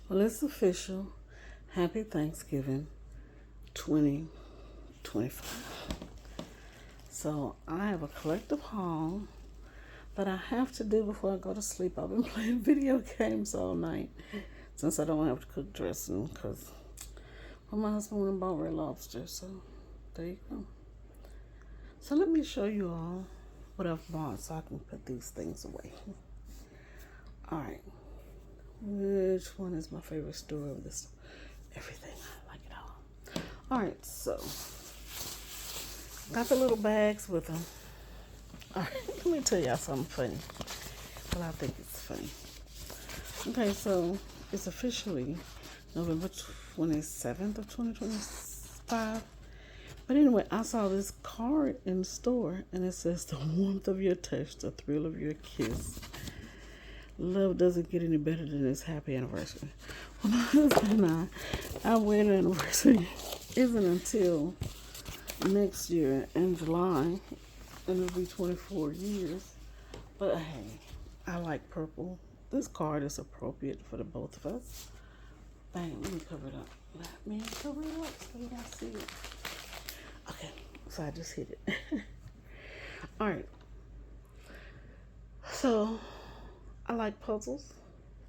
Well, it's official. Happy Thanksgiving 2025. So, I have a collective haul that I have to do before I go to sleep. I've been playing video games all night since I don't have to cook dressing because my husband went and bought Red Lobster. So, there you go. So, let me show you all what I've bought so I can put these things away. All right. Which one is my favorite store of this? Everything. I like it all. All right, so got the little bags with them. All right, let me tell y'all something funny. Well, I think it's funny. Okay, so it's officially November 27th of 2025. But anyway, I saw this card in the store and it says, "The warmth of your touch, the thrill of your kiss. Love doesn't get any better than this. Happy anniversary." Well, my husband and our wedding anniversary isn't until next year in July, and it'll be 24 years. But hey, I like purple. This card is appropriate for the both of us. Bang, let me cover it up. Let me cover it up so you don't see it. Okay, so I just hit it. All right. So, I like puzzles.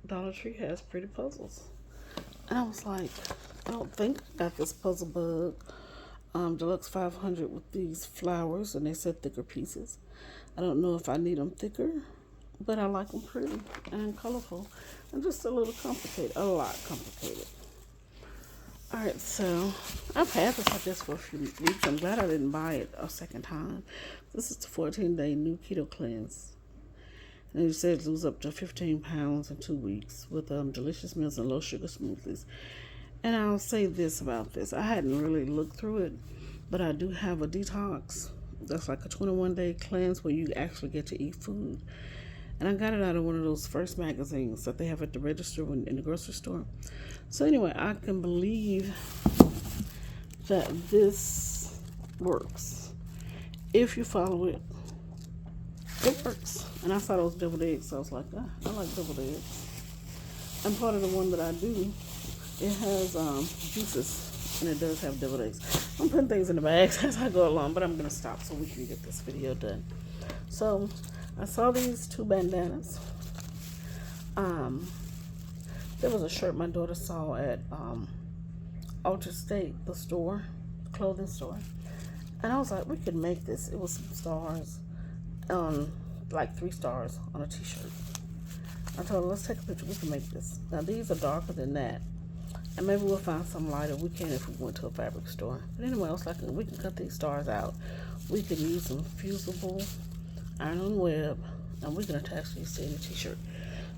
Dollar Tree has pretty puzzles. And I was like, I don't think I got this puzzle bug. Deluxe 500 with these flowers, and they said thicker pieces. I don't know if I need them thicker, but I like them pretty and colorful and just a little complicated, a lot complicated. All right, so I've had this, I guess, for a few weeks. I'm glad I didn't buy it a second time. This is the 14-day new keto cleanse. And it says lose up to 15 pounds in 2 weeks with delicious meals and low sugar smoothies. And I'll say this about this. I hadn't really looked through it, but I do have a detox. That's like a 21-day cleanse where you actually get to eat food. And I got it out of one of those first magazines that they have at the register in the grocery store. So anyway, I can believe that this works. If you follow it, it works. And I saw those deviled eggs, so I was like, I like deviled eggs. And part of the one that I do, it has juices, and it does have deviled eggs. I'm putting things in the bags as I go along, but I'm going to stop so we can get this video done. So, I saw these two bandanas. There was a shirt my daughter saw at Ultra State, the store, clothing store. And I was like, we could make this. It was some stars, like 3 stars on a t-shirt. I told her, let's take a picture. We can make this. Now, these are darker than that. And maybe we'll find some lighter. We can if we went to a fabric store. But anyway, I was like, we can cut these stars out. We can use some fusible iron-on web, and we can attach these to any t-shirt.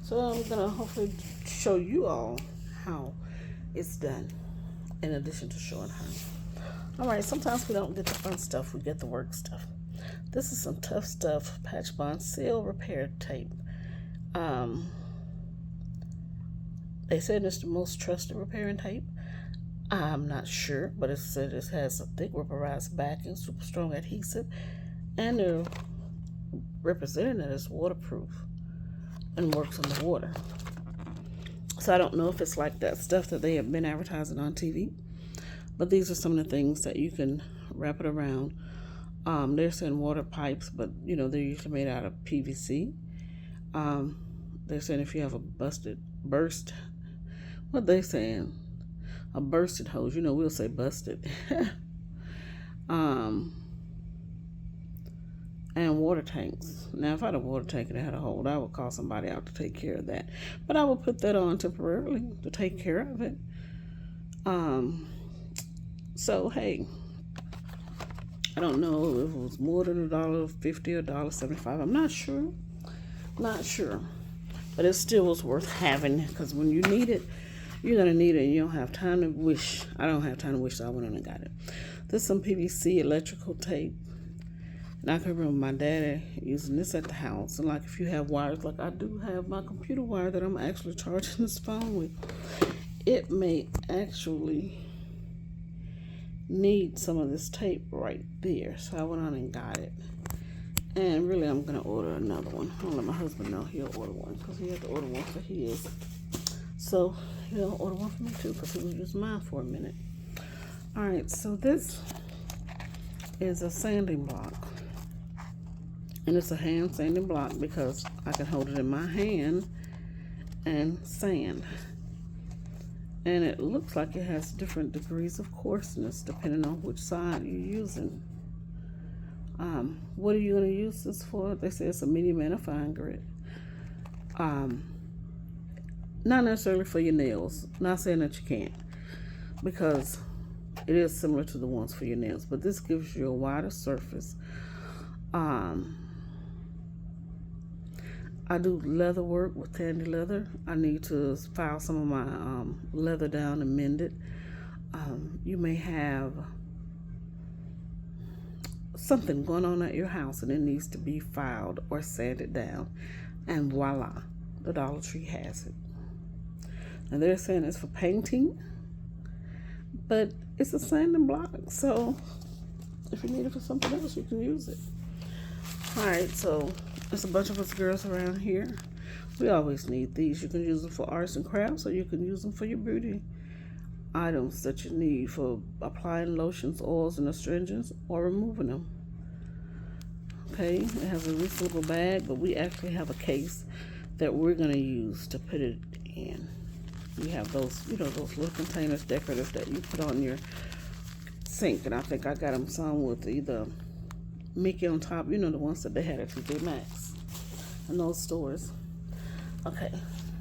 So I'm going to hopefully show you all how it's done, in addition to showing how. All right, sometimes we don't get the fun stuff. We get the work stuff. This is some Tough Stuff Patch Bond Seal Repair Tape. They said it's the most trusted repairing tape. I'm not sure, but it said it has a thick rubberized backing, super strong adhesive, and they're representing it as waterproof and works in the water. So I don't know if it's like that stuff that they have been advertising on TV, but these are some of the things that you can wrap it around. They're saying water pipes, but they're usually made out of PVC. They're saying if you have a what they saying? A bursted hose. We'll say busted. And water tanks. Now, if I had a water tank and it had a hole, I would call somebody out to take care of that. But I would put that on temporarily to take care of it. So, hey, I don't know if it was more than $1.50 or $1.75. I'm not sure. Not sure. But it still was worth having, because when you need it, you're going to need it, and you don't have time to wish. I don't have time to wish, so I went on and got it. This is some PVC electrical tape. And I can remember my daddy using this at the house. And like if you have wires, like I do have my computer wire that I'm actually charging this phone with, it may actually need some of this tape right there. So I went on and got it. And really, I'm going to order another one. I'll let my husband know he'll order one, because he had to order one for his. So, order one for me too, because he was using mine for a minute. All right, so this is a sanding block. And it's a hand sanding block because I can hold it in my hand and sand. And it looks like it has different degrees of coarseness depending on which side you're using. What are you going to use this for? They say it's a medium and a fine grit. Not necessarily for your nails. Not saying that you can't, because it is similar to the ones for your nails, but this gives you a wider surface. I do leather work with Tandy Leather. I need to file some of my leather down and mend it. You may have something going on at your house and it needs to be filed or sanded down, and voila, the Dollar Tree has it. And they're saying it's for painting, but it's a sanding block, so if you need it for something else, you can use it. All right, so there's a bunch of us girls around here. We always need these. You can use them for arts and crafts, or you can use them for your beauty items that you need for applying lotions, oils, and astringents, or removing them. Okay, it has a resealable bag, but we actually have a case that we're going to use to put it in. We have those, those little containers, decorative, that you put on your sink, and I think I got them some with either Mickey on top, the ones that they had at TJ Maxx in those stores. Okay,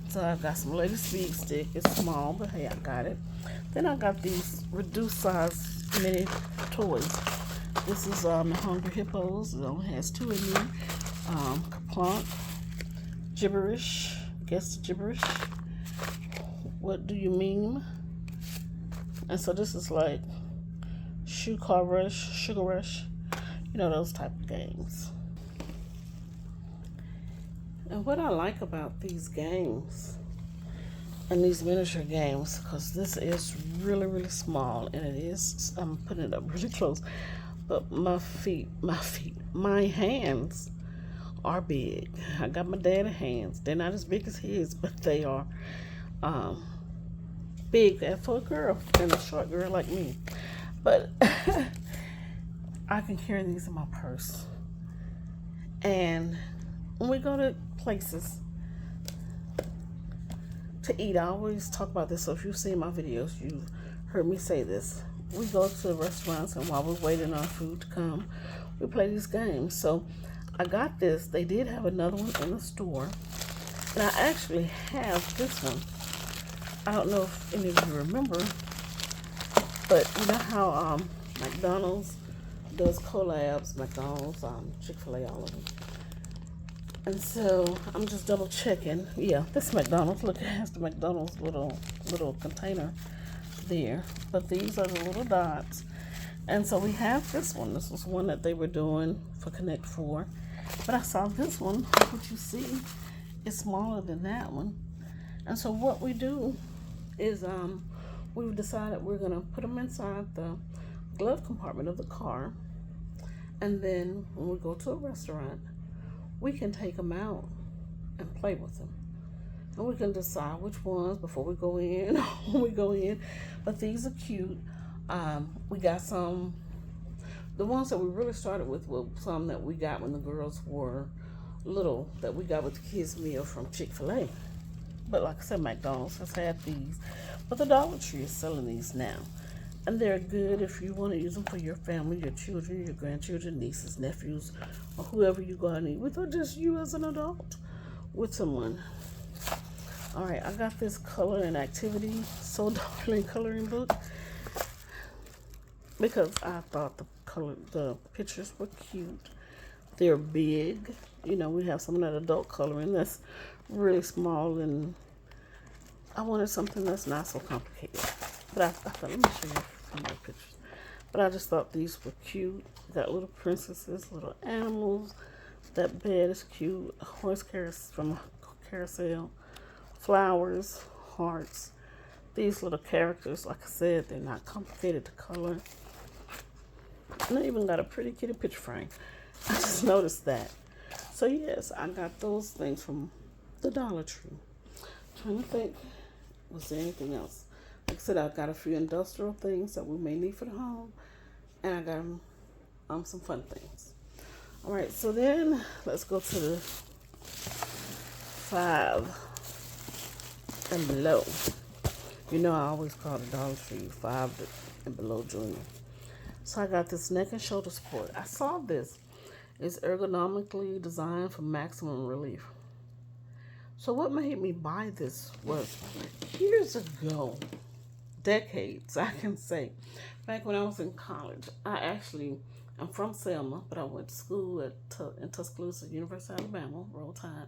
so I've got some Lady Speed Stick. It's small, but hey, I got it. Then I got these reduced size mini toys. This is Hungry Hippos. It only has 2 in there. Kaplunk, Gibberish, guess Gibberish. What do you mean? And so this is like Shoe Car Rush, Sugar Rush, those type of games. And what I like about these games and these miniature games, because this is really, really small, and it is, I'm putting it up really close, but my hands are big. I got my daddy hands. They're not as big as his, but they are big for a girl, and a short girl like me. But I can carry these in my purse. And when we go to places to eat, I always talk about this, so if you've seen my videos, you've heard me say this. We go to restaurants, and while we're waiting on food to come, we play these games. So I got this. They did have another one in the store, and I actually have this one. I don't know if any of you remember, but you know how McDonald's does collabs, McDonald's, Chick-fil-A, all of them. And so I'm just double checking. Yeah, this McDonald's, look, it has the McDonald's little container there. But these are the little dots. And so we have this one. This was one that they were doing for Connect 4. But I saw this one, what you see, is smaller than that one. And so what we do is we've decided we're going to put them inside the glove compartment of the car. And then when we go to a restaurant, we can take them out and play with them. And we can decide which ones before we go in, when we go in. But these are cute. We got some, the ones that we really started with were some that we got when the girls were little, that we got with the kids' meal from Chick-fil-A. But like I said, McDonald's has had these. But the Dollar Tree is selling these now. And they're good if you want to use them for your family, your children, your grandchildren, nieces, nephews, or whoever you go and eat with, or just you as an adult with someone. All right, I got this color and activity, So Darling coloring book, because I thought the pictures were cute. They're big. We have some of that adult coloring that's really small, and I wanted something that's not so complicated. But I thought, let me show you some more pictures. But I just thought these were cute. Got little princesses, little animals. That bed is cute. A horse from a carousel. Flowers, hearts. These little characters, like I said, they're not complicated to color. And they even got a pretty kitty picture frame. I just noticed that. So yes, I got those things from the Dollar Tree. Trying to think Was there anything else? Like I said, I got a few industrial things that we may need for the home, and I got some fun things. All right, so then let's go to the five and below. You know, I always call the Dollar Tree five and below junior. So I got this neck and shoulder support. I saw this. It's ergonomically designed for maximum relief. So what made me buy this was years ago, decades, I can say, back when I was in college. I'm from Selma, but I went to school in Tuscaloosa, University of Alabama, Roll Tide.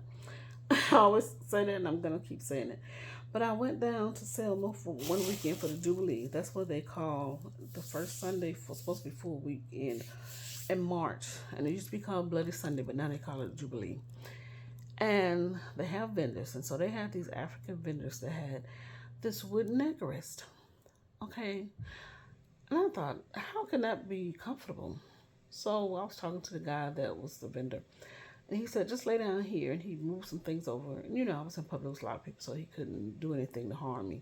I always say that, and I'm going to keep saying it. But I went down to Selma for one weekend for the Jubilee. That's what they call the first Sunday, for supposed to be full weekend in March. And it used to be called Bloody Sunday, but now they call it Jubilee. And they have vendors. And so they had these African vendors that had this wooden neck rest. Okay. And I thought, how can that be comfortable? So I was talking to the guy that was the vendor. And he said, just lay down here. And he moved some things over. And, you know, I was in public with a lot of people, so he couldn't do anything to harm me,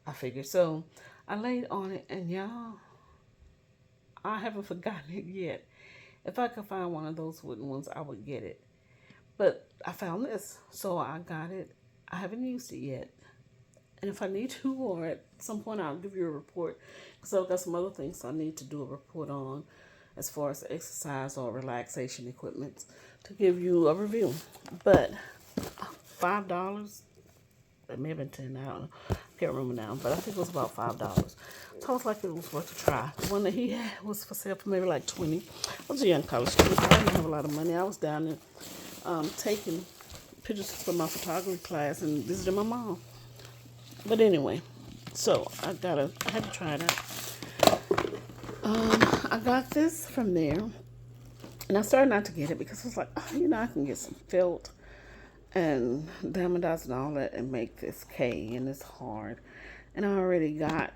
I figured. So I laid on it, and y'all, I haven't forgotten it yet. If I could find one of those wooden ones, I would get it. But I found this, so I got it. I haven't used it yet. And if I need to, or at some point, I'll give you a report. Because I've got some other things I need to do a report on as far as exercise or relaxation equipment to give you a review. But $5, it may have been 10, I don't know. I can't remember now, but I think it was about $5. So I was like, it was worth a try. The one that he had was for sale for maybe like 20. I was a young college student, so I didn't have a lot of money. I was down there taking pictures for my photography class and visiting my mom. But anyway, so I had to try it out. I got this from there, and I started not to get it because I was like, oh, you know, I can get some felt and diamondize and all that and make this K, and it's hard. And I already got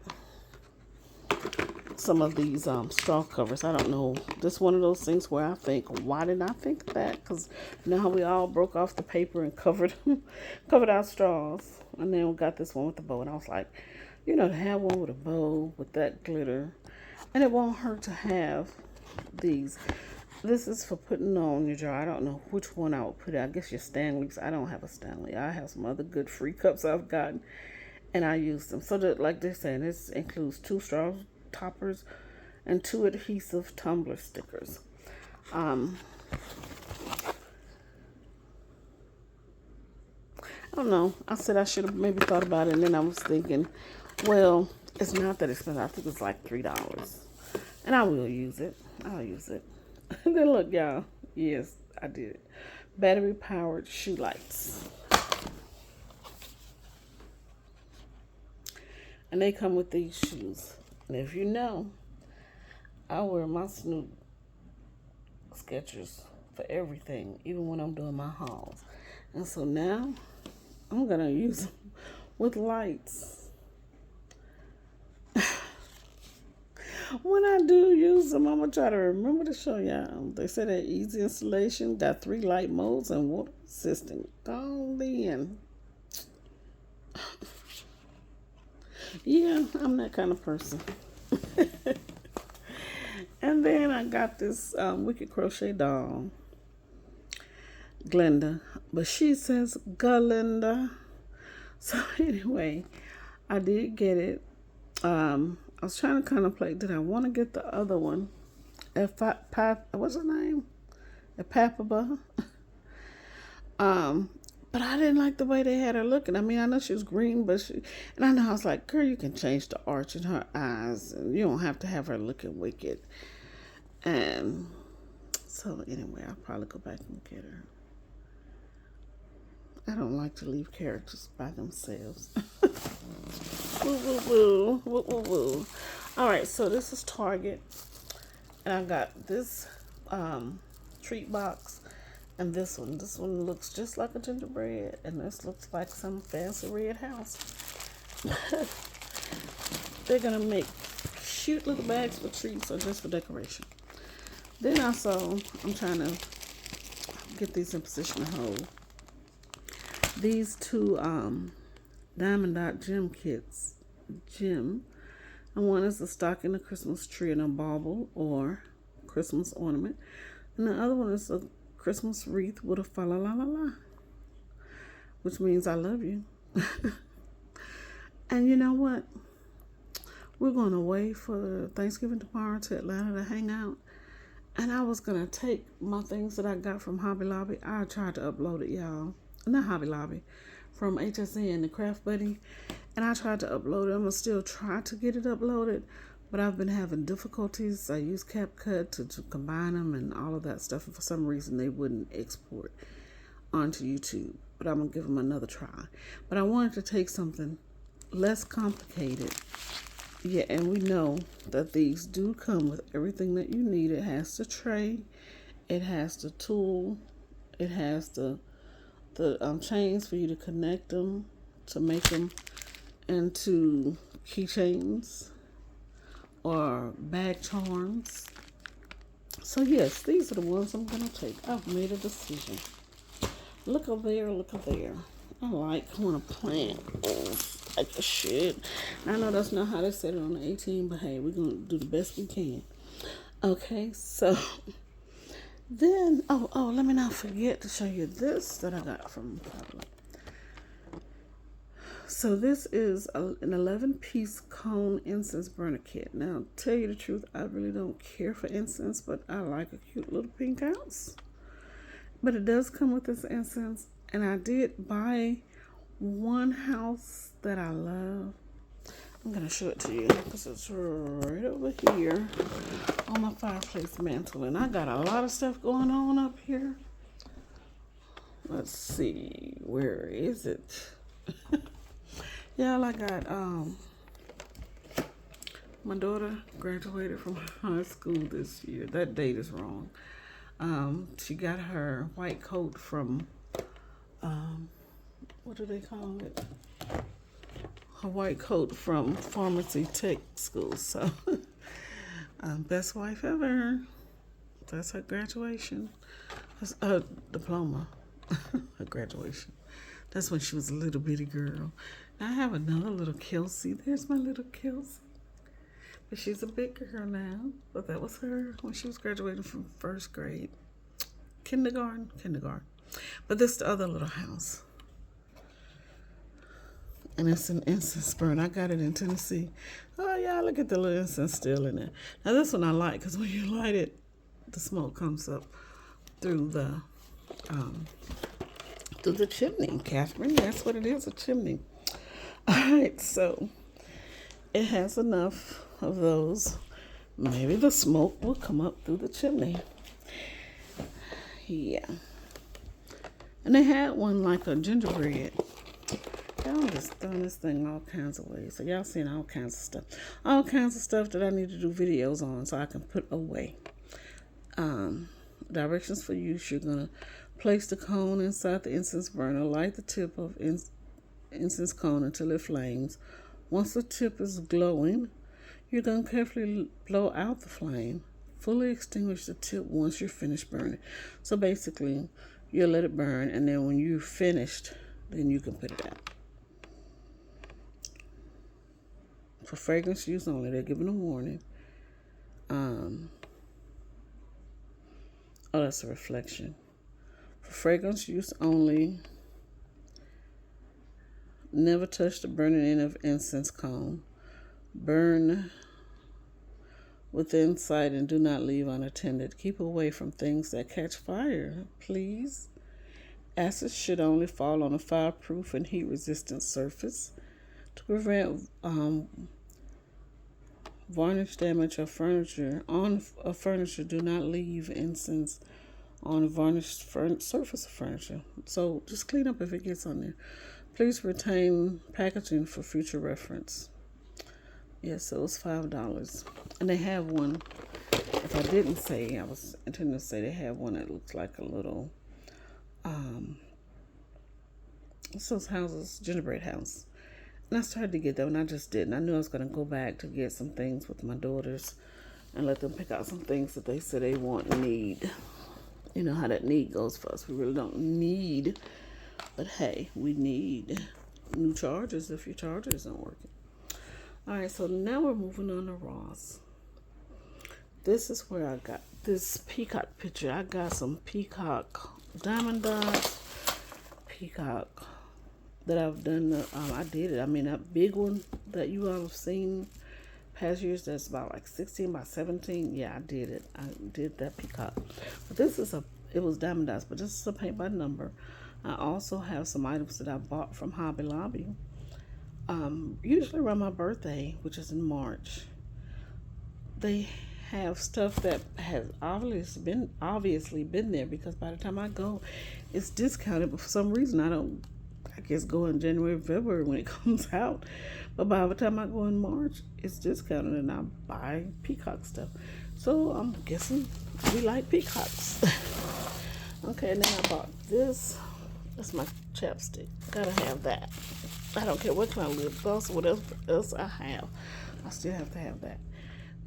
some of these straw covers. I don't know. This one of those things where I think, why didn't I think of that? Because you know how we all broke off the paper and covered our straws. And then we got this one with the bow. And I was like, you know, to have one with a bow with that glitter. And it won't hurt to have these. This is for putting on your jar. I don't know which one I would put it. I guess your Stanleys. I don't have a Stanley. I have some other good free cups I've gotten. And I use them. So that, like they're saying, this includes 2 straw toppers and 2 adhesive tumbler stickers. I don't know. I said I should have maybe thought about it, and then I was thinking, well, it's not that expensive. I think it's like $3. And I will use it. I'll use it. And then look, y'all. Yes, I did. Battery powered shoe lights. And they come with these shoes. And if you know, I wear my Snoop Skechers for everything, even when I'm doing my hauls. And so now I'm going to use them with lights. When I do use them, I'm going to try to remember to show y'all. They say that easy installation, got 3 light modes and water resistant. Gone in. Yeah, I'm that kind of person. And then I got this Wicked Crochet doll, Glenda, but she says Galinda. So anyway, I did get it. I was trying to contemplate, did I want to get the other one? What's her name? Epapaba. But I didn't like the way they had her looking. I mean, I know she was green, and I know I was like, girl, you can change the arch in her eyes, and you don't have to have her looking wicked. And so anyway, I'll probably go back and get her. I don't like to leave characters by themselves. Woo, woo, woo. Woo, woo, woo. All right, so this is Target. And I got this treat box and this one. This one looks just like a gingerbread. And this looks like some fancy red house. They're going to make cute little bags for treats or just for decoration. Then also, I'm trying to get these in position to hold. These 2 Diamond Dot Gem Kits. Gem. And one is a stocking, a Christmas tree, and a bauble or Christmas ornament. And the other one is a Christmas wreath with a fa la la la la, which means I love you. And you know what? We're going away for Thanksgiving tomorrow to Atlanta to hang out. And I was going to take my things that I got from Hobby Lobby. I tried to upload it, y'all. Not Hobby Lobby. From HSN, the Craft Buddy. And I tried to upload it. I'm going to still try to get it uploaded. But I've been having difficulties. I used CapCut to combine them and all of that stuff. And for some reason, they wouldn't export onto YouTube. But I'm going to give them another try. But I wanted to take something less complicated. Yeah, and we know that these do come with everything that you need. It has the tray, it has the tool, it has the chains for you to connect them, to make them into keychains or bag charms. So yes, these are the ones I'm going to take. I've made a decision. Look over there, look over there. I like when a plant like a shit. I know that's not how they said it on the 18, but hey, we're going to do the best we can. Okay, so then, let me not forget to show you this that I got from Pablo. So this is an 11-piece cone incense burner kit. Now, to tell you the truth, I really don't care for incense, but I like a cute little pink ounce. But it does come with this incense, and I did buy one house that I love. I'm going to show it to you because it's right over here on my fireplace mantle. And I got a lot of stuff going on up here. Let's see. Where is it? Y'all, I got, my daughter graduated from high school this year. That date is wrong. She got her white coat from, what do they call it? Her white coat from Pharmacy Tech School. So, best wife ever. That's her graduation. That's her diploma. Her graduation. That's when she was a little bitty girl. Now I have another little Kelsey. There's my little Kelsey. But she's a big girl now. But that was her when she was graduating from first grade. Kindergarten. But this is the other little house. And it's an incense burn. I got it in Tennessee. Oh, yeah, look at the little incense still in there. Now, this one I like because when you light it, the smoke comes up through the chimney, Catherine. That's what it is, a chimney. All right, so it has enough of those. Maybe the smoke will come up through the chimney. Yeah. And they had one like a gingerbread. Y'all just done this thing all kinds of ways. So y'all seen all kinds of stuff. All kinds of stuff that I need to do videos on so I can put away. Directions for use. You're going to place the cone inside the incense burner. Light the tip of incense cone until it flames. Once the tip is glowing, you're going to carefully blow out the flame. Fully extinguish the tip once you're finished burning. So basically, you'll let it burn, and then when you're finished, then you can put it out. For fragrance use only, they're giving a warning. That's a reflection. For fragrance use only, never touch the burning end of incense cone. Burn within sight and do not leave unattended. Keep away from things that catch fire, please. Ashes should only fall on a fireproof and heat-resistant surface. To prevent varnish damage of furniture, do not leave incense on a varnished surface of furniture. So just clean up if it gets on there. Please retain packaging for future reference. Yes, so it was $5. And they have one, if I didn't say, I was intending to say they have one that looks like a little, it's those houses, gingerbread house. And I started to get that one, I just didn't. I knew I was going to go back to get some things with my daughters and let them pick out some things that they said they want and need. You know how that need goes for us. We really don't need, but hey, we need. new chargers if your charger isn't working. Alright, so now we're moving on to Ross. This is where I got this peacock picture. I got some peacock diamond dots, peacock that I've done. I did it. I mean, that big one that you all have seen past years, that's about like 16 by 17. Yeah, I did it. I did that peacock. But this is it was diamond dots, but this is a paint by number. I also have some items that I bought from Hobby Lobby. Usually around my birthday, which is in March, they have stuff that has obviously been there, because by the time I go, it's discounted. But for some reason, I guess go in January, February when it comes out. But by the time I go in March, it's discounted, and I buy peacock stuff. So I'm guessing we like peacocks. Okay, and then I bought this. That's my chapstick. Gotta have that. I don't care what kind of lip gloss or whatever else I have. I still have to have that.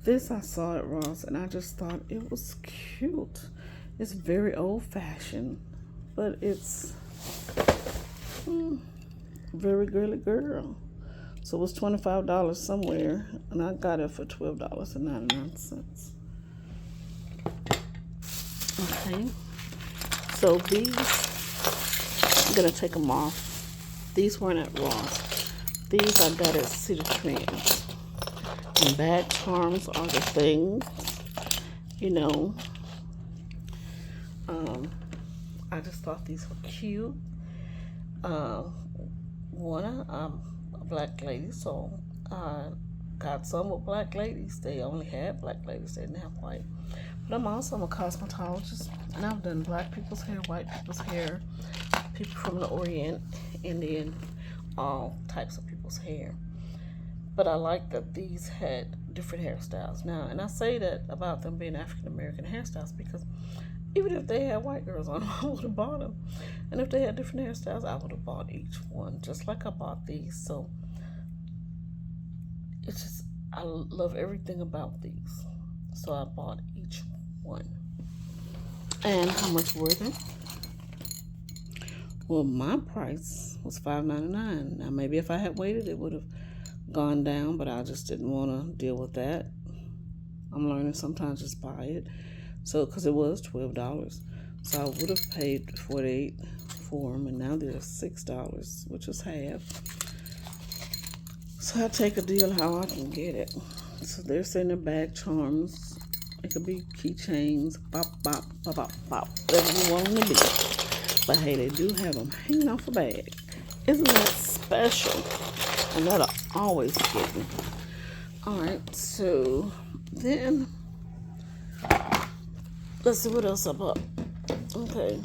This I saw at Ross, and I just thought it was cute. It's very old-fashioned, but it's very girly girl. So it was $25 somewhere, and I got it for $12.99. Okay. So these, I'm going to take them off. These weren't at Ross. These I got at Cedar Trends. And bag charms are the things, you know. I just thought these were cute. One, a black lady, so I got some with black ladies. They only had black ladies, they didn't have white. But I'm also a cosmetologist, and I've done black people's hair, white people's hair, people from the Orient, Indian, all types of people's hair. But I like that these had different hairstyles. Now, and I say that about them being African American hairstyles because even if they had white girls on them, I would have bought them. And if they had different hairstyles, I would have bought each one, just like I bought these. So it's just, I love everything about these. So I bought each one. And how much were they? Well, my price was $5.99. Now, maybe if I had waited, it would have gone down, but I just didn't want to deal with that. I'm learning sometimes just buy it. So, because it was $12. So I would have paid $48 for them, and now they're $6, which is half. So I take a deal how I can get it. So they're saying they're bag charms. It could be keychains, bop, bop, bop, bop, bop, whatever you want them to be. But hey, they do have them hanging off a bag. Isn't that special? And that'll always get me. Alright, so then let's see what else I bought. Okay,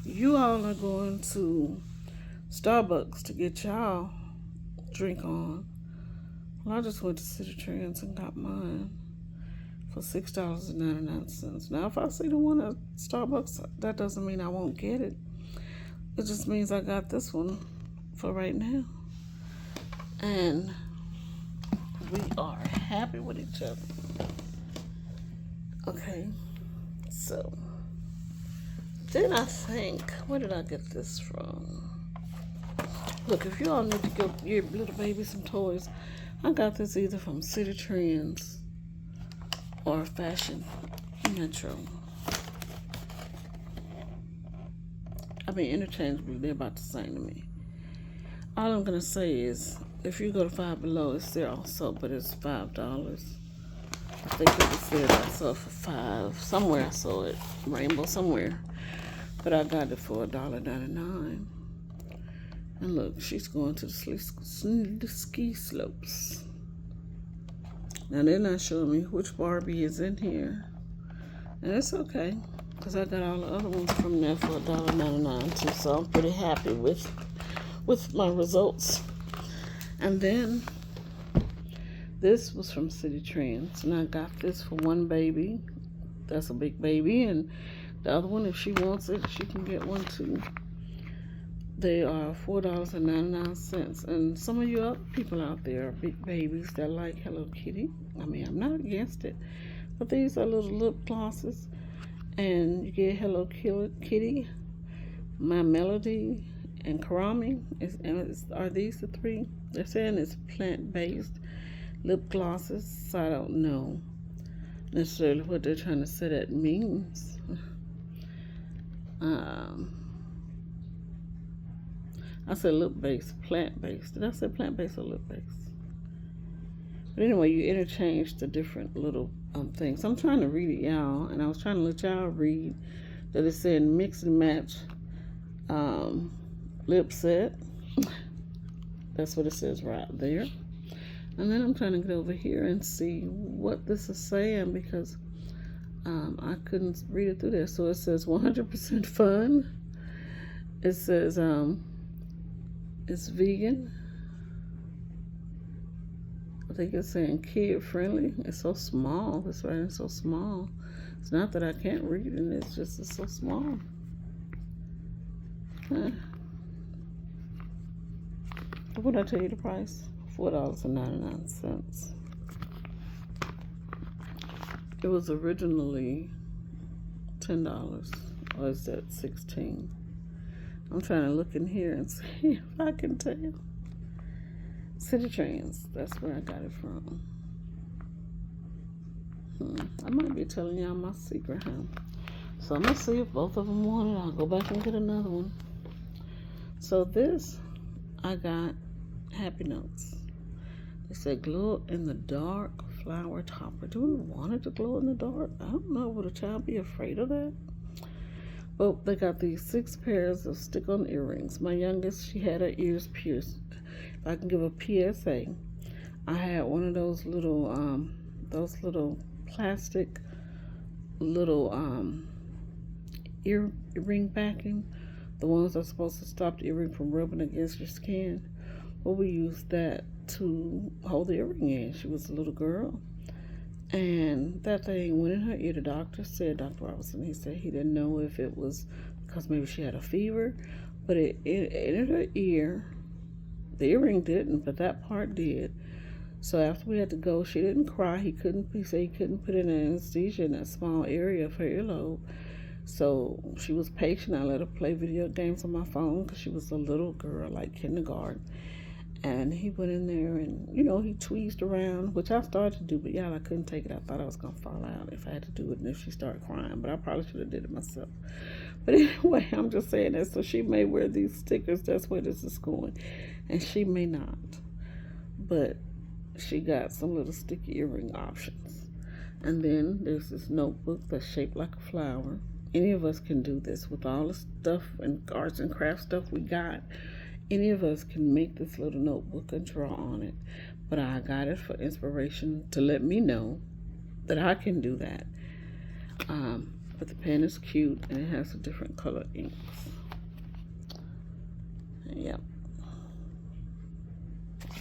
you all are going to Starbucks to get y'all drink on. Well, I just went to Cedar Trends and got mine for $6.99. Now, if I see the one at Starbucks, that doesn't mean I won't get it. It just means I got this one for right now. And we are happy with each other. Okay, so then I think, where did I get this from? Look, if you all need to give your little baby some toys, I got this either from Cedar Trends or Fashion Metro. I mean, interchangeably, they're about the same to me. All I'm going to say is, if you go to Five Below, it's there also, but it's $5. I think it was there I saw it for $5. Somewhere I saw it, Rainbow somewhere. But I got it for $1.99. And look, she's going to the ski slopes. Now they're not showing me which Barbie is in here. And it's okay, because I got all the other ones from there for $1.99 too. So I'm pretty happy with my results. And then this was from Cedar Trends, and I got this for one baby. That's a big baby, and the other one, if she wants it, she can get one too. They are $4.99. And some of you people out there are big babies that like Hello Kitty. I mean, I'm not against it, but these are little lip glosses, and you get Hello Kitty, My Melody, and Karami. Are these the three? They're saying it's plant-based lip glosses, so I don't know necessarily what they're trying to say that means. I said lip-based, plant-based. Did I say plant-based or lip-based? But anyway, you interchange the different little things. I'm trying to read it, y'all, and I was trying to let y'all read that it said mix and match lip set. That's what it says right there. And then I'm trying to get over here and see what this is saying because I couldn't read it through there. So it says 100% fun. It says it's vegan. I think it's saying kid friendly. It's so small. This writing so small. It's not that I can't read it. It's just it's so small. Huh. What did I tell you the price? $4.99. It was originally $10, or is that $16? I'm trying to look in here and see if I can tell. Citi Trends, that's where I got it from. I might be telling y'all my secret, huh? So I'm gonna see if both of them want it. I'll go back and get another one. So this, I got Happy Notes. It said glow in the dark flower topper. Do we want it to glow in the dark? I don't know. Would a child be afraid of that? Well, they got these 6 pairs of stick-on earrings. My youngest, she had her ears pierced. If I can give a PSA, I had one of those little plastic little earring backing, the ones that are supposed to stop the earring from rubbing against your skin. Well, we used that to hold the earring in. She was a little girl, and that thing went in her ear. The doctor said, Dr. Robinson, he said he didn't know if it was because maybe she had a fever, but it entered her ear. The earring didn't, but that part did. So after we had to go, she didn't cry. He said he couldn't put in anesthesia in that small area of her earlobe. So she was patient. I let her play video games on my phone because she was a little girl, like kindergarten. And he went in there and, he tweezed around, which I started to do, but y'all, I couldn't take it. I thought I was going to fall out if I had to do it and if she started crying, but I probably should have did it myself. But anyway, I'm just saying that so she may wear these stickers. That's where this is going. And she may not. But she got some little sticky earring options. And then there's this notebook that's shaped like a flower. Any of us can do this with all the stuff and arts and crafts stuff we got. Any of us can make this little notebook and draw on it. But I got it for inspiration to let me know that I can do that. But the pen is cute and it has a different color inks. Yep.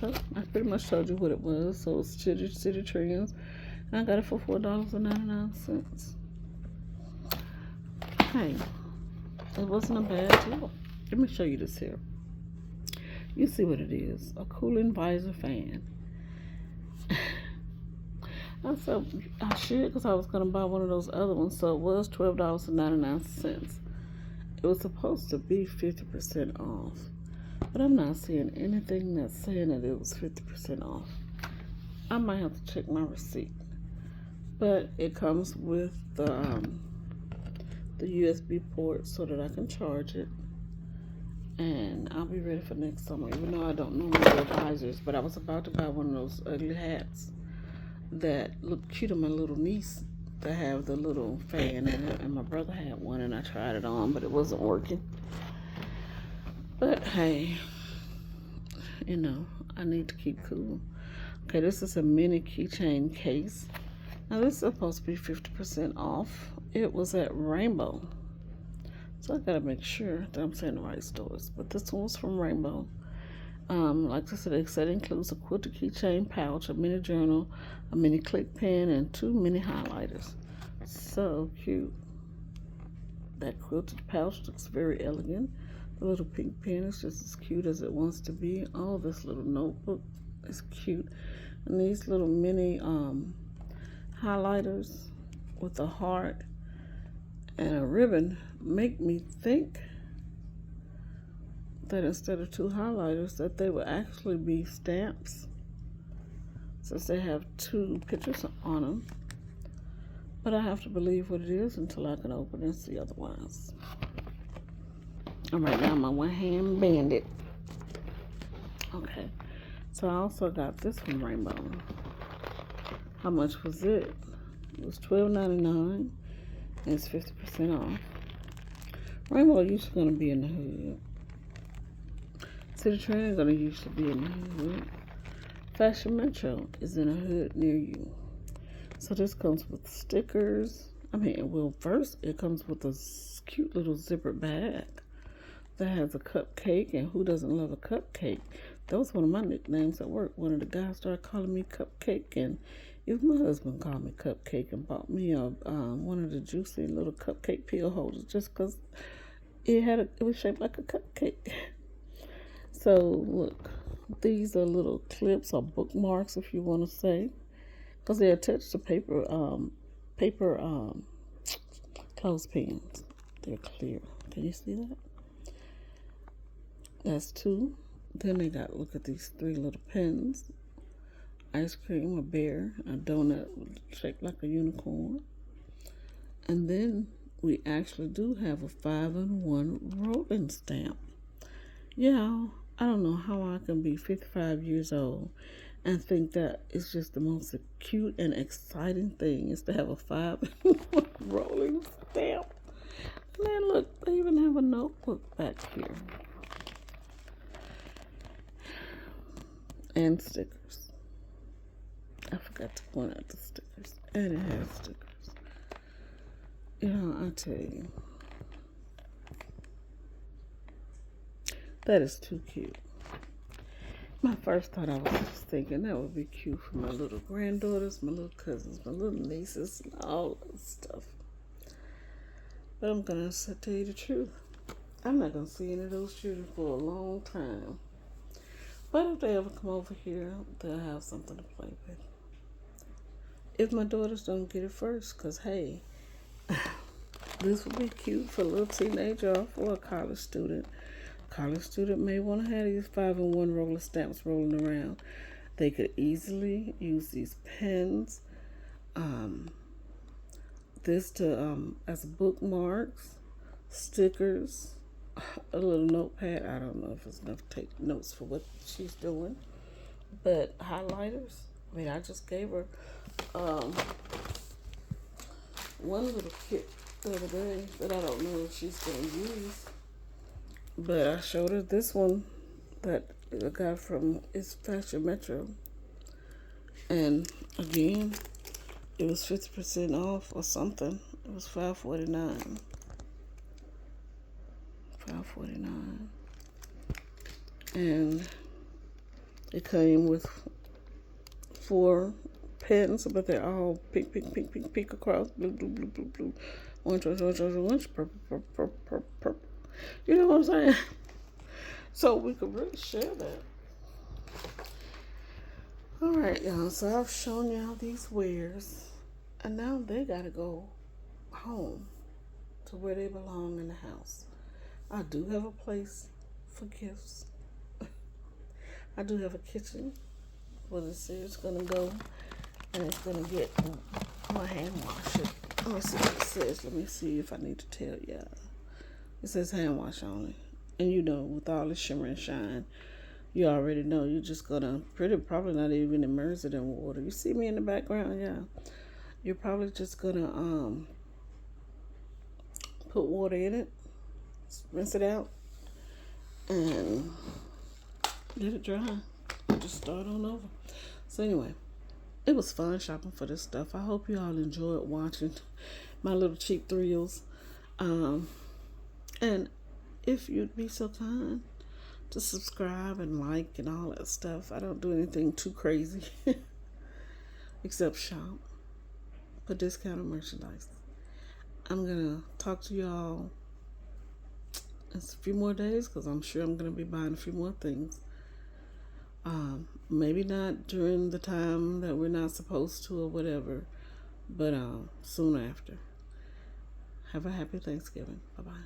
So I pretty much told you what it was. So it's Citi Trends. And I got it for $4.99. Hey, it wasn't a bad deal. Let me show you this here. You see what it is, a cooling visor fan. I said I should because I was going to buy one of those other ones, so it was $12.99. It was supposed to be 50% off, but I'm not seeing anything that's saying that it was 50% off. I might have to check my receipt, but it comes with the USB port so that I can charge it. And I'll be ready for next summer, even though I don't normally wear visors. But I was about to buy one of those ugly hats that looked cute on my little niece to have the little fan in it. And my brother had one, and I tried it on, but it wasn't working. But hey, I need to keep cool. Okay, this is a mini keychain case. Now, this is supposed to be 50% off. It was at Rainbow. So I gotta make sure that I'm saying the right stores. But this one was from Rainbow. Like I said, the set includes a quilted keychain pouch, a mini journal, a mini click pen, and 2 mini highlighters. So cute. That quilted pouch looks very elegant. The little pink pen is just as cute as it wants to be. Oh, this little notebook is cute. And these little mini highlighters with a heart and a ribbon make me think that instead of two highlighters, that they would actually be stamps, since they have two pictures on them. But I have to believe what it is until I can open it and see otherwise. And right now, my one hand bandit. Okay, so I also got this one rainbow. How much was it? It was $12.99, and it's 50% off. Rainbow usually gonna be in the hood. Citi Trend gonna usually be in the hood. Fashion Metro is in a hood near you. So this comes with stickers. First it comes with a cute little zipper bag that has a cupcake, and who doesn't love a cupcake? That was one of my nicknames at work. One of the guys started calling me Cupcake, and even my husband called me Cupcake and bought me one of the juicy little cupcake peel holders just because it was shaped like a cupcake. So look, these are little clips or bookmarks, if you want to say, because they're attached to paper clothespins. They're clear. Can you see that? That's two. Then they got, look at these three little pens. Ice cream, a bear, a donut shaped like a unicorn. And then we actually do have a 5-in-1 rolling stamp. Yeah, I don't know how I can be 55 years old and think that it's just the most cute and exciting thing is to have a 5-in-1 rolling stamp. And then look, they even have a notebook back here. And stickers. I forgot to point out the stickers. And it has stickers. You know, I tell you. That is too cute. My first thought, I was just thinking that would be cute for my little granddaughters, my little cousins, my little nieces, and all that stuff. But I'm going to tell you the truth. I'm not going to see any of those children for a long time. But if they ever come over here, they'll have something to play with. If my daughters don't get it first, because, hey, this would be cute for a little teenager or for a college student. College student may want to have these 5-in-1 roller stamps rolling around. They could easily use these pens, this to as bookmarks, stickers, a little notepad. I don't know if it's enough to take notes for what she's doing, but highlighters. I just gave her one little kit the other day that I don't know if she's going to use. But I showed her this one that I got from Fashion Metro. And again, it was 50% off or something. It was $5.49. $5.49. And it came with 4 pens, but they're all pink, pink, pink, pink, pink across. Blue, blue, blue, blue, blue. Orange, orange, orange, orange, purple, purple, purple, purple, purple. You know what I'm saying? So we could really share that. Alright, y'all. So I've shown y'all these wares. And now they gotta go home to where they belong in the house. I do have a place for gifts. I do have a kitchen where this is gonna go. And it's gonna get my hand wash it. Let me see what it says. Let me see if I need to tell y'all. It says hand wash only. And you know, with all the shimmer and shine, you already know you're just gonna probably not even immerse it in water. You see me in the background? Yeah. You're probably just gonna put water in it, rinse it out, and let it dry. Just start on over. So anyway, it was fun shopping for this stuff. I hope you all enjoyed watching my little cheap thrills. And if you'd be so kind to subscribe and like and all that stuff. I don't do anything too crazy except shop for discounted merchandise. I'm going to talk to y'all in a few more days because I'm sure I'm going to be buying a few more things. Maybe not during the time that we're not supposed to or whatever, but soon after. Have a happy Thanksgiving. Bye-bye.